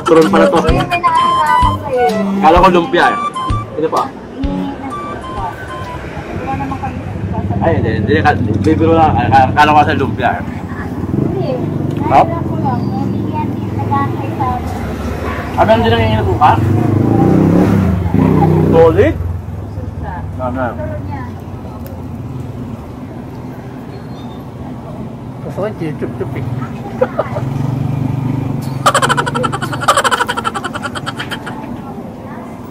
Turon pa na to. Kuya, may naalala ko kayo. Kala ko lumpia eh. Hindi pa. Wala naman kami sa Ay, hindi. Bibiro lang. Kala ko sa lumpia eh. Hindi. Hop? Naalala ko lang. Bigyan din nag-aantay sa amin. Ano din ang ingin ka? Solid? Susa. Ano? Turo niya. Gusto ko chup-chup eh.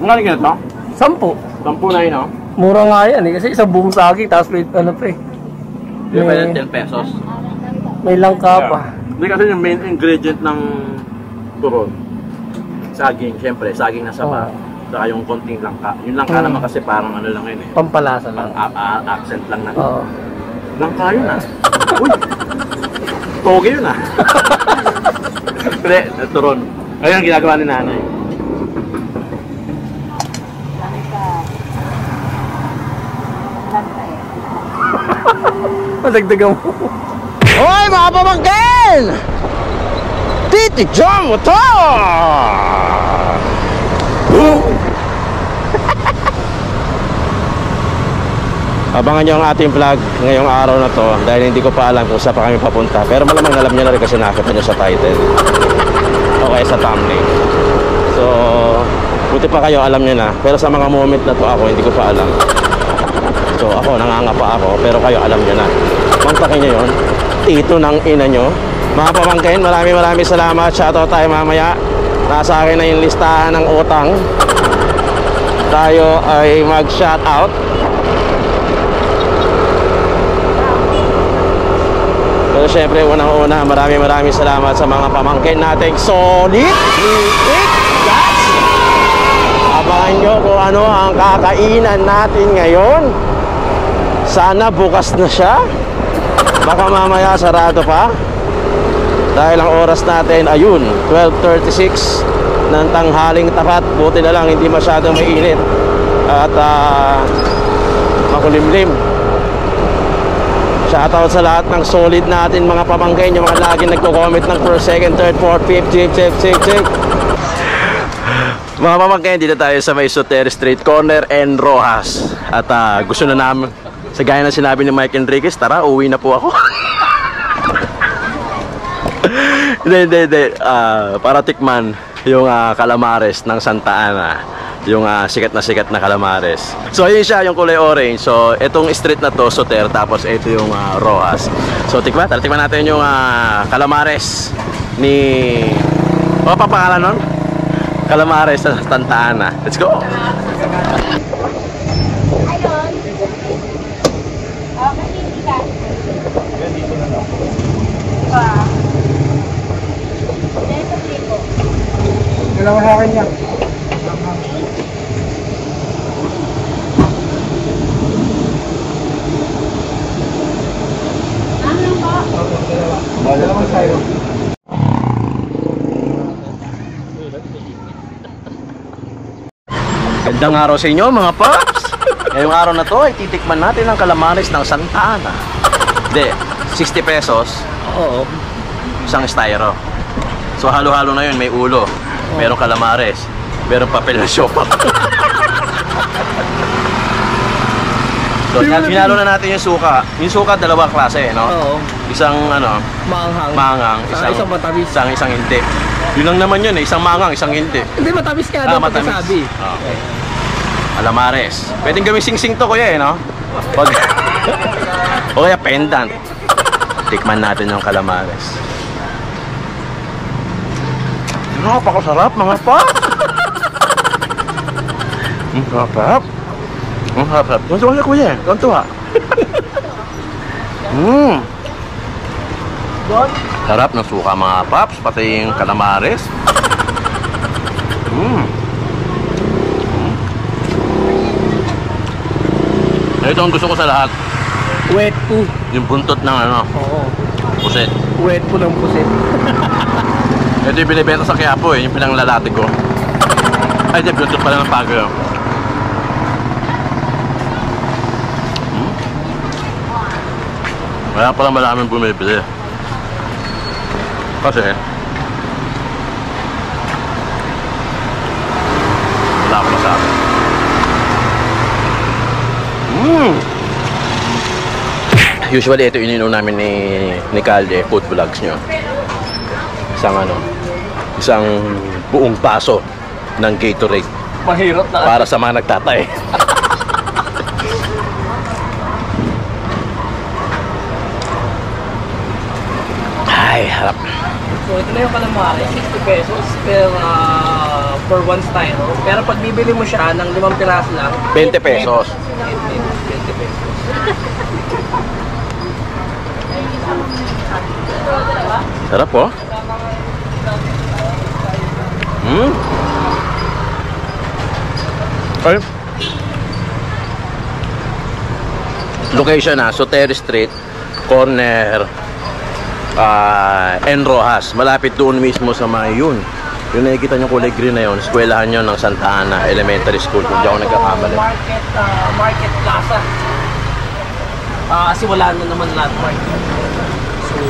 Ang galing ka ito? 10. 10 na yun, no? Mura nga yan eh. Kasi isang buong saging, tapos may ano pa eh. Yung pwede 10 pesos. May langka pa. Hindi kasi yung main ingredient ng turon. Saging, syempre. Saging na saba. Saka yung konting langka. Yung langka naman kasi parang ano lang yun eh. Pampalasa lang. Accent lang na. Oo. Langka yun ah. Uy! Toge yun ah. Pre, turon. Ayun ang ginagawa ni nanay. Madagdagan mo. Hoy mga pamangkin! Titigyan mo to! Abangan nyo ang ating vlog ngayong araw na to dahil hindi ko pa alam kung saan pa kami papunta. Pero malamang alam nyo na rin kasi nakita nyo sa title o kaya sa thumbnail. So, buti pa kayo alam nyo na. Pero sa mga moment na to ako, hindi ko pa alam. So ako, nangangapa ako, pero kayo alam nyo na. Mantakin nyo yun. Tito ng ina nyo. Mga pamangkin, maraming salamat. Shoutout tayo mamaya. Nasa akin na yung listahan ng utang. Tayo ay mag-shoutout. Pero syempre, unang-una, maraming salamat sa mga pamangkin nating solid. Guys! Abangan nyo kung ano ang kakainan natin ngayon. Sana bukas na siya. Baka mamaya sarado pa. Dahil ang oras natin ayun 12:36 ng tanghaling tapat. Buti na lang hindi masyadong mainit at makulimlim. Shoutout sa lahat ng solid natin mga pamangkin, yung mga laging nagko-comment ng first, second, third, fourth, fifth, sixth. Mga pamangkin, dito tayo sa may Soter Street Corner and Rojas. At gusto na namin, sa gaya na sinabi ni Mike Enriquez, tara, uwi na po ako. Hindi. Para tikman yung calamares ng Santa Ana. Yung sikat na calamares. So, ayun siya, yung kulay orange. So, itong street na to, Soter, tapos ito yung Rojas. So, tikman natin yung calamares ni... Ano pa pangalan nun? Calamares sa Santa Ana. Let's go! Kailangan sa akin yan. Dalawang tayo. Gandang araw sa inyo mga paps. Ngayong araw na to ay titikman natin ang calamares ng Santa Ana. Hindi, 60 pesos. Oo. Isang styro. So halo-halo na yun, may ulo, merong calamares, merong papel na siopaw. So hinalo na natin yung suka. Yung suka dalawang klase, no? Oo. Isang maanghang, isang matamis. Isang hindi. Yun lang naman yun, isang maanghang, isang hindi. Hindi, matamis kaya daw pagkasabi. Okay. Calamares. Pwedeng gawing sing-sing to kuya no? O kaya pendant. Tikman natin yung calamares. Napakasarap mga pap. Sarap. Sarap. Gusto ko siya kuya. Tuwa. Sarap ng suka mga paps. Pati yung calamares. Ito ang gusto ko sa lahat. Wet po. Yung buntot ng Oo. pusit. Wet po ng pusit. Ito yung binibenta sa Quiapo yung pinanglalati ko. Ay, di, buntot pala ng Baguio. Wala pala maraming bumibili. Kasi Usually ito ininom namin ni Calde, food vlogs nyo. Isang buong baso ng Gatorade. Mahirap na. Para sa mga nagtatay. Ay, harap. So ito na yung calamari, 60 pesos per one styro. Pero pag bibili mo siya ng 5 piraso lang, 20 pesos. 20 pesos. Sarap po. Ay. Location na, Sotero Street, corner N. Rojas. Malapit doon mismo sa may yun. Yung nakikita nyo kulay green na yun, eskwelahan nyo ng Santa Ana Elementary School, kung di ako nagkakamali. Market Plaza. Kasi wala na naman landmark. So,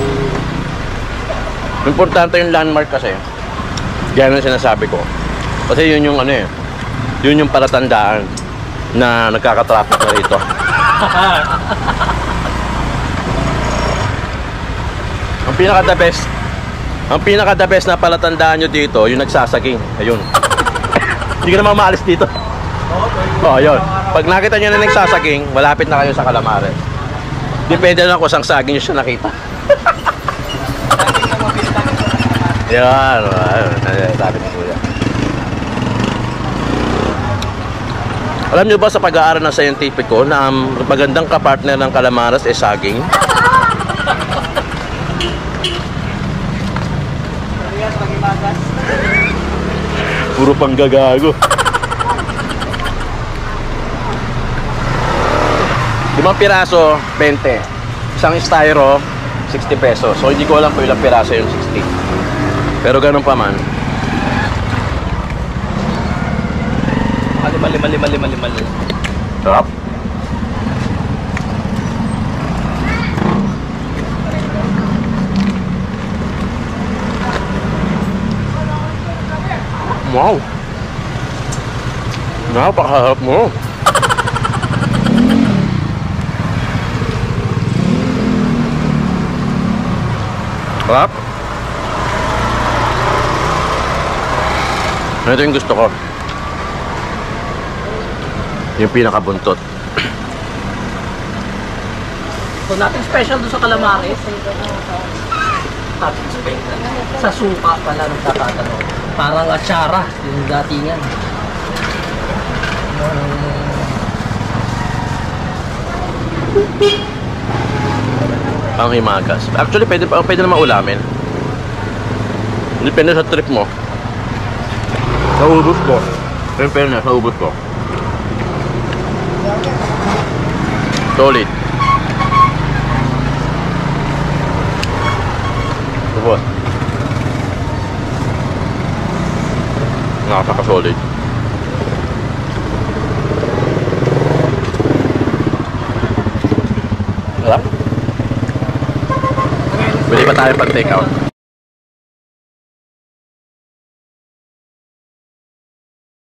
importante yung landmark kasi. Ganyan ang sinasabi ko. Kasi yun yung yun yung palatandaan na nagkakatraffic na rito. Ang pinaka-the best na palatandaan nyo dito, yung nagsasaging. Ayun. Hindi ka naman maalis dito. Ayun. Pag nakita nyo na nagsasaging, malapit na kayo sa Calamares. Depende na kung saan saging nyo siya nakita. Yan. Sabi ni Kuya. Alam nyo ba sa pag-aaral ng scientifico na ang magandang kapartner ng Calamares ay saging? Puro panggagago. 5 piraso, 20. Isang styro, 60 pesos. So hindi ko alam kung ilang piraso yung 60. Pero ganun pa man. lima. Sarap. Wow. Napakaharap mo. Sarap. Ito yung gusto ko. Yung pinakabuntot. So natin special doon sa Calamares. Sa suka pala nagtatatanong. Parang atsara yung datingan. Ang himagas. Actually, pwede naman ulamin. Depende sa trip mo. Naubos ko. Pwede na, naubos ko. Solid. Subot. Nakaka-solid. Sarap. Pwede pa tayo pag take out.